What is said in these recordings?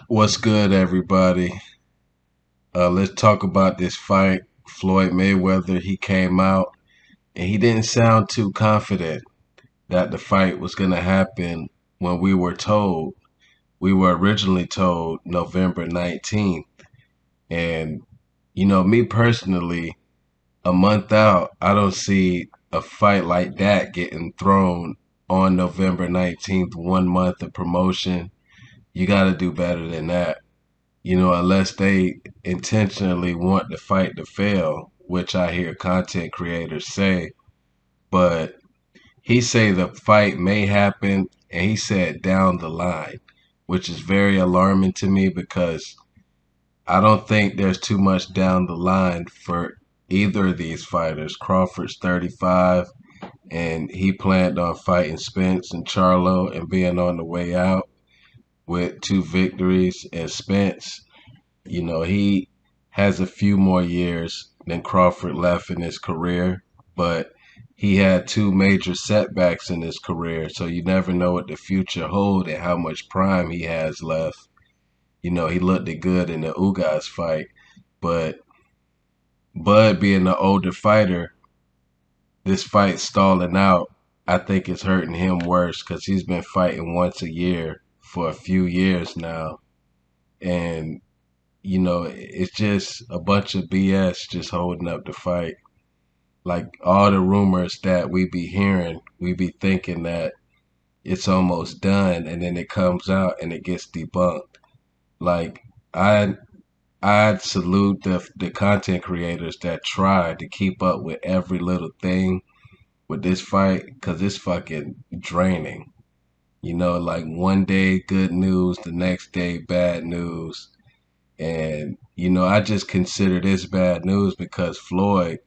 What's good, everybody? Let's talk about this fight. Floyd Mayweather, he came out and he didn't sound too confident that the fight was going to happen when we were told. We were originally told November 19th. And, me personally, a month out, I don't see a fight like that getting thrown on November 19th, 1 month of promotion. You got to do better than that. Unless they intentionally want the fight to fail, which I hear content creators say. But he say the fight may happen, and he said down the line, which is very alarming to me because I don't think there's too much down the line for either of these fighters. Crawford's 35, and he planned on fighting Spence and Charlo and being on the way out with 2 victories. And Spence, he has a few more years than Crawford left in his career, but he had 2 major setbacks in his career, so you never know what the future holds and how much prime he has left. He looked it good in the Ugas fight, but Bud being the older fighter, this fight stalling out, I think it's hurting him worse because he's been fighting once a year for a few years now. And it's just a bunch of BS just holding up the fight. Like all the rumors that we be hearing, we be thinking that it's almost done, and then it comes out and it gets debunked. Like I I salute the content creators that try to keep up with every little thing with this fight because it's fucking draining. Like one day good news, the next day bad news. And, I just consider this bad news because Floyd,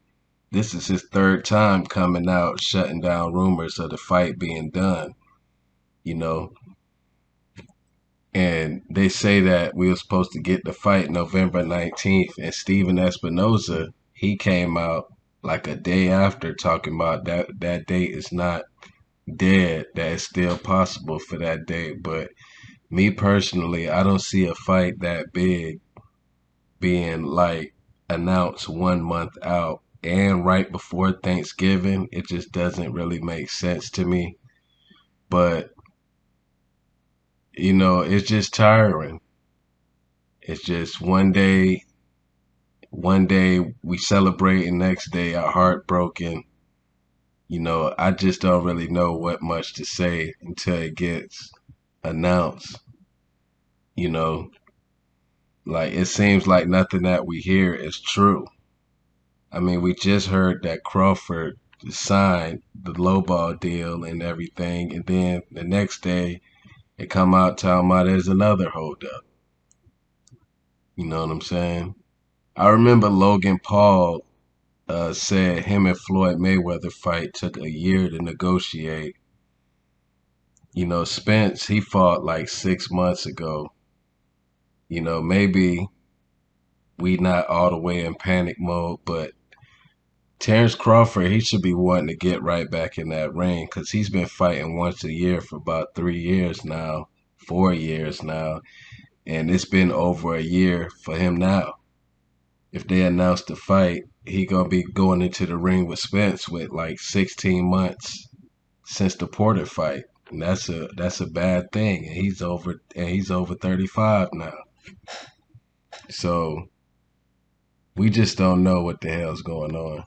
this is his third time coming out shutting down rumors of the fight being done, you know. And they say that we were supposed to get the fight November 19th. And Steven Espinoza, he came out like a day after talking about that date is not dead, that it's still possible for that date. But me personally, I don't see a fight that big being like announced 1 month out and right before Thanksgiving. It just doesn't really make sense to me. But, it's just tiring. It's just one day we celebrate and next day our heartbroken. I just don't really know what much to say until it gets announced. You know, like it seems like nothing that we hear is true. I mean, we just heard that Crawford signed the lowball deal and everything, and then the next day it come out talking about there's another holdup. You know what I'm saying? I remember Logan Paul said him and Floyd Mayweather fight took a year to negotiate. Spence, he fought like 6 months ago. Maybe we not all the way in panic mode, but Terence Crawford, he should be wanting to get right back in that ring because he's been fighting once a year for about 3 years now, 4 years now, and it's been over a year for him now. If they announce the fight, he gonna be going into the ring with Spence with like 16 months since the Porter fight. And that's a bad thing. And he's over 35 now. So we just don't know what the hell's going on.